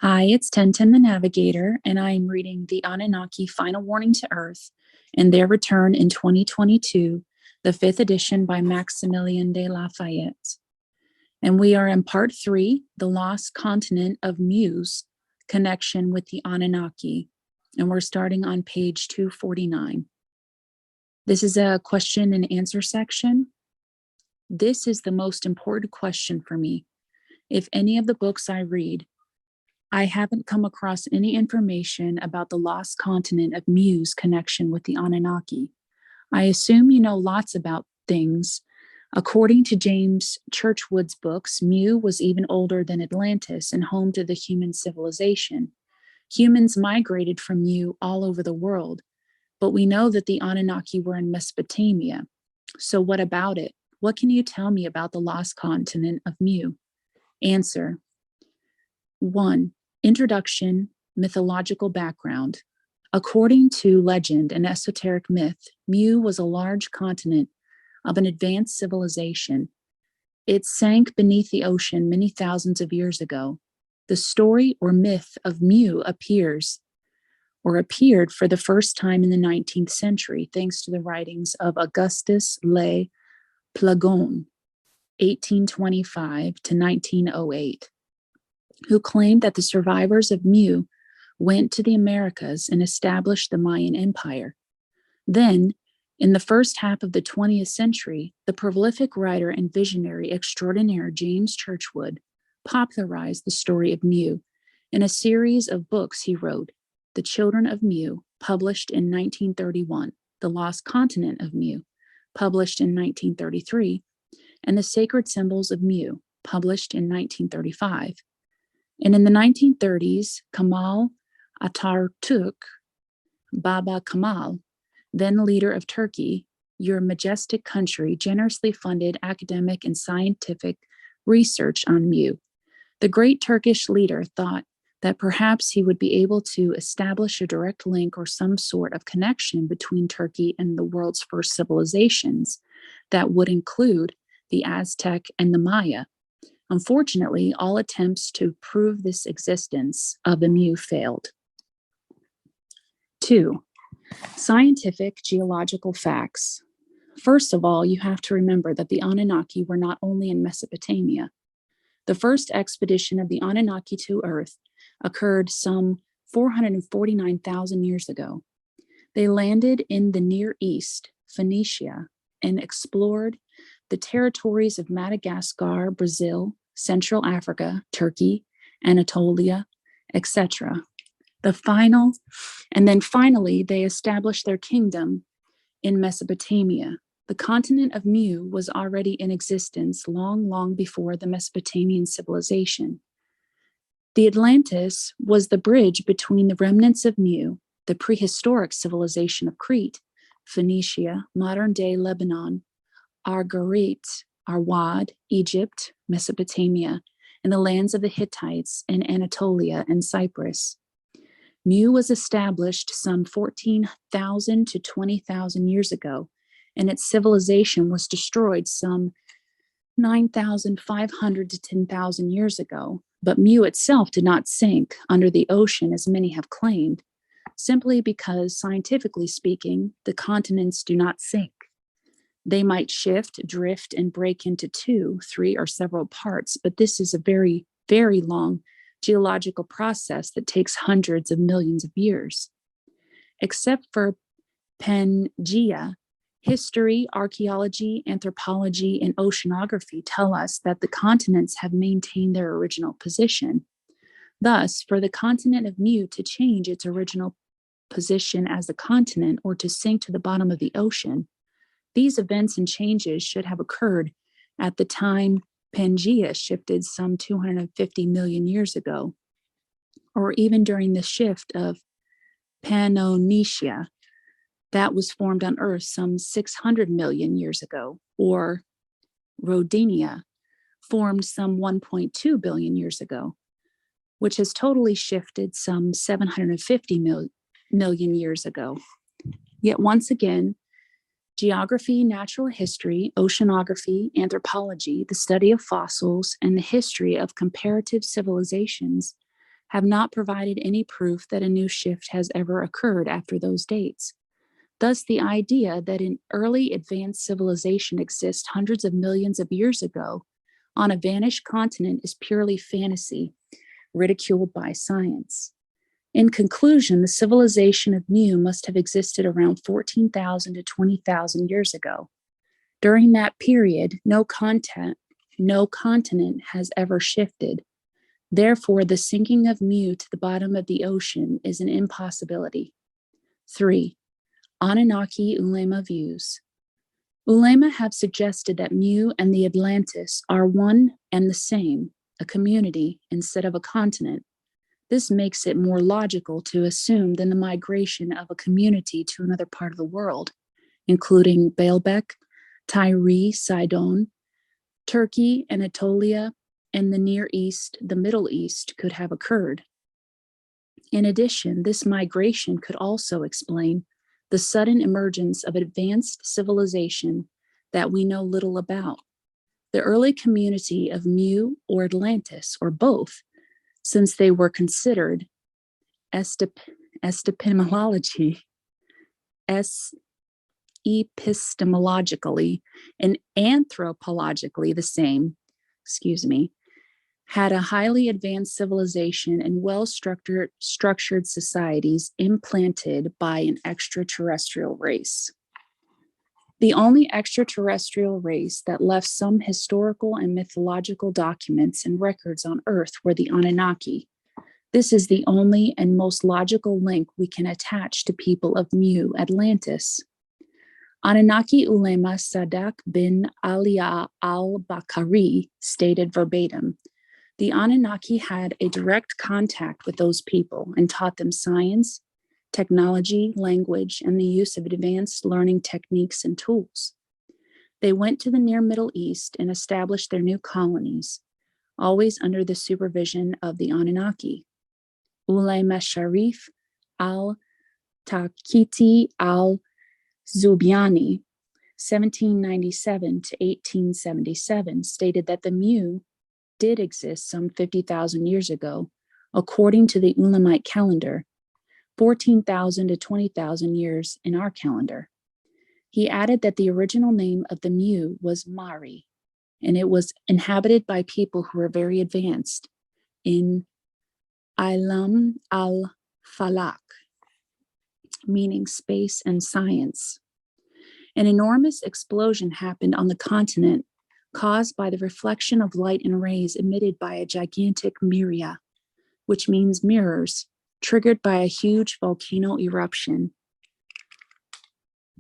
Hi, it's Tenten the Navigator, and I am reading the Anunnaki Final Warning to Earth and Their Return in 2022, the fifth edition by Maximilien de Lafayette. And we are in part 3, The Lost Continent of Mu's Connection with the Anunnaki. And we're starting on page 249. This is a question and answer section. This is the most important question for me. If any of the books I read, I haven't come across any information about the lost continent of Mu's connection with the Anunnaki. I assume you know lots about things. According to James Churchwood's books, Mu was even older than Atlantis and home to the human civilization. Humans migrated from Mu all over the world, but we know that the Anunnaki were in Mesopotamia. So what about it? What can you tell me about the lost continent of Mu? Answer. 1. Introduction, mythological background. According to legend and esoteric myth, Mu was a large continent of an advanced civilization. It sank beneath the ocean many thousands of years ago. The story or myth of Mu appeared for the first time in the 19th century, thanks to the writings of Augustus Le Plongeon, 1825 to 1908. Who claimed that the survivors of Mu went to the Americas and established the Mayan Empire. Then, in the first half of the 20th century, the prolific writer and visionary extraordinaire James Churchwood popularized the story of Mu in a series of books he wrote: The Children of Mu, published in 1931, The Lost Continent of Mu, published in 1933, and The Sacred Symbols of Mu, published in 1935. And in the 1930s, Kemal Atatürk, Baba Kemal, then leader of Turkey, your majestic country, generously funded academic and scientific research on Mu. The great Turkish leader thought that perhaps he would be able to establish a direct link or some sort of connection between Turkey and the world's first civilizations that would include the Aztec and the Maya. Unfortunately, all attempts to prove this existence of the Mu failed. 2. Scientific geological facts. First of all, you have to remember that the Anunnaki were not only in Mesopotamia. The first expedition of the Anunnaki to Earth occurred some 449,000 years ago. They landed in the Near East, Phoenicia, and explored the territories of Madagascar, Brazil, Central Africa, Turkey, Anatolia, etc. Finally, they established their kingdom in Mesopotamia. The continent of Mu was already in existence long before the Mesopotamian civilization. The Atlantis was the bridge between the remnants of Mu, the prehistoric civilization of Crete, Phoenicia, modern-day Lebanon, Argarit, Arwad, Egypt, Mesopotamia, and the lands of the Hittites in Anatolia and Cyprus. Mu was established some 14,000 to 20,000 years ago, and its civilization was destroyed some 9,500 to 10,000 years ago. But Mu itself did not sink under the ocean as many have claimed, simply because, scientifically speaking, the continents do not sink. They might shift, drift, and break into 2, 3, or several parts, but this is a very, very long geological process that takes hundreds of millions of years. Except for Pangaea, history, archaeology, anthropology, and oceanography tell us that the continents have maintained their original position. Thus, for the continent of Mu to change its original position as a continent or to sink to the bottom of the ocean, these events and changes should have occurred at the time Pangaea shifted some 250 million years ago, or even during the shift of Pannonia that was formed on Earth some 600 million years ago, or Rodinia, formed some 1.2 billion years ago, which has totally shifted some 750 million years ago. Yet once again, Geography, natural history, oceanography, anthropology, the study of fossils, and the history of comparative civilizations have not provided any proof that a new shift has ever occurred after those dates. Thus, the idea that an early advanced civilization exists hundreds of millions of years ago on a vanished continent is purely fantasy, ridiculed by science. In conclusion, the civilization of Mu must have existed around 14,000 to 20,000 years ago. During that period, no continent has ever shifted. Therefore, the sinking of Mu to the bottom of the ocean is an impossibility. 3. Anunnaki ulema views. Ulema have suggested that Mu and the Atlantis are one and the same, a community instead of a continent. This makes it more logical to assume than the migration of a community to another part of the world, including Baalbek, Tyre, Sidon, Turkey, Anatolia, and the Near East, the Middle East, could have occurred. In addition, this migration could also explain the sudden emergence of advanced civilization that we know little about. The early community of Mu or Atlantis, or both, since they were considered epistemologically and anthropologically the same, had a highly advanced civilization and well-structured societies implanted by an extraterrestrial race. The only extraterrestrial race that left some historical and mythological documents and records on Earth were the Anunnaki. This is the only and most logical link we can attach to people of Mu, Atlantis. Anunnaki ulema Sadak bin Aliyah al-Bakari stated verbatim, the Anunnaki had a direct contact with those people and taught them science, technology, language, and the use of advanced learning techniques and tools. They went to the near Middle East and established their new colonies, always under the supervision of the Anunnaki. Ulema Sharif al-Taqiti al-Zubyani, 1797 to 1877, stated that the Mu did exist some 50,000 years ago, according to the Ulamite calendar, 14,000 to 20,000 years in our calendar. He added that the original name of the Mu was Mari, and it was inhabited by people who were very advanced in Ilm al-Falak, meaning space and science. An enormous explosion happened on the continent caused by the reflection of light and rays emitted by a gigantic myria, which means mirrors, triggered by a huge volcano eruption.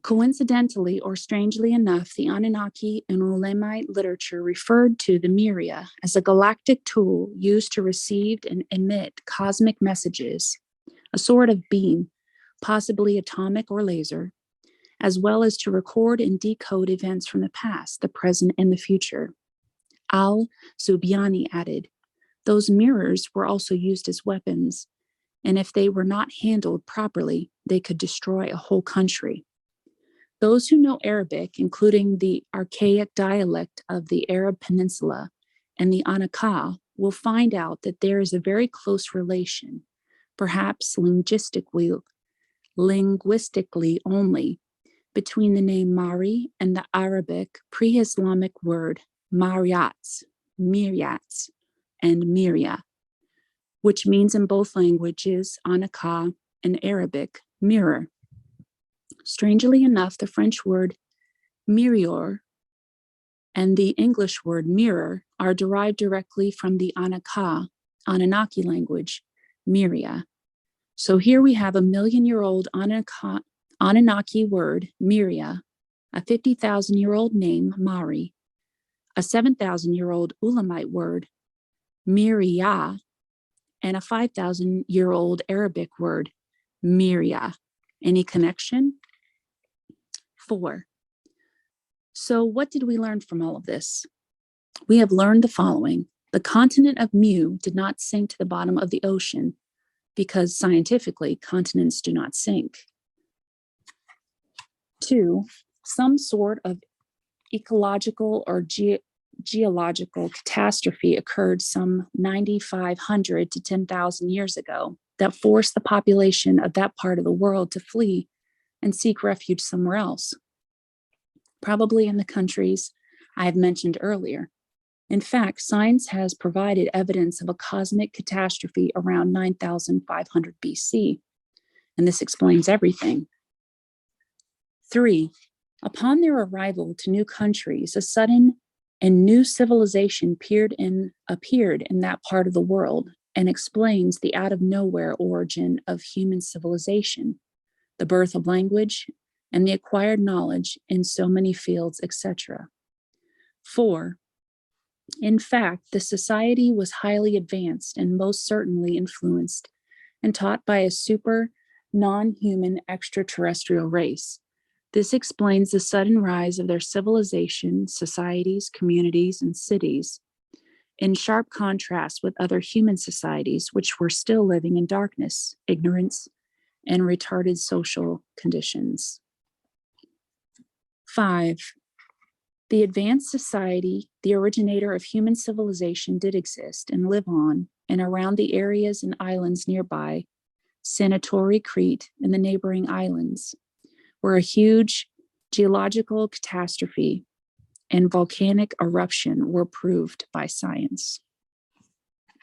Coincidentally or strangely enough, the Anunnaki and Ulamite literature referred to the myria as a galactic tool used to receive and emit cosmic messages, a sort of beam, possibly atomic or laser, as well as to record and decode events from the past, the present, and the future. Al-Zubyani added, those mirrors were also used as weapons, and if they were not handled properly, they could destroy a whole country. Those who know Arabic, including the archaic dialect of the Arab Peninsula and the Anaka, will find out that there is a very close relation, perhaps linguistically only, between the name Mari and the Arabic pre-Islamic word Mariats, and Miria, which means in both languages, Anaka and Arabic, mirror. Strangely enough, the French word mirior and the English word mirror are derived directly from the Anunnaki language, Miria. So here we have a million-year-old Anunnaki word, Miria, a 50,000-year-old name, Mari, a 7,000-year-old Ulamite word, Miriya, and a 5,000-year-old Arabic word, Miria. Any connection? 4. So what did we learn from all of this? We have learned the following. The continent of Mu did not sink to the bottom of the ocean because scientifically, continents do not sink. 2, some sort of ecological or geological catastrophe occurred some 9,500 to 10,000 years ago that forced the population of that part of the world to flee and seek refuge somewhere else, probably in the countries I have mentioned earlier. In fact, science has provided evidence of a cosmic catastrophe around 9,500 BC, and this explains everything. 3. Upon their arrival to new countries, a sudden and new civilization appeared in that part of the world and explains the out-of-nowhere origin of human civilization, the birth of language, and the acquired knowledge in so many fields, etc. 4. In fact, the society was highly advanced and most certainly influenced and taught by a super non-human extraterrestrial race. This explains the sudden rise of their civilization, societies, communities, and cities, in sharp contrast with other human societies which were still living in darkness, ignorance, and retarded social conditions. 5. The advanced society, the originator of human civilization, did exist and live on and around the areas and islands nearby, Santorini, Crete, and the neighboring islands, where a huge geological catastrophe and volcanic eruption were proved by science.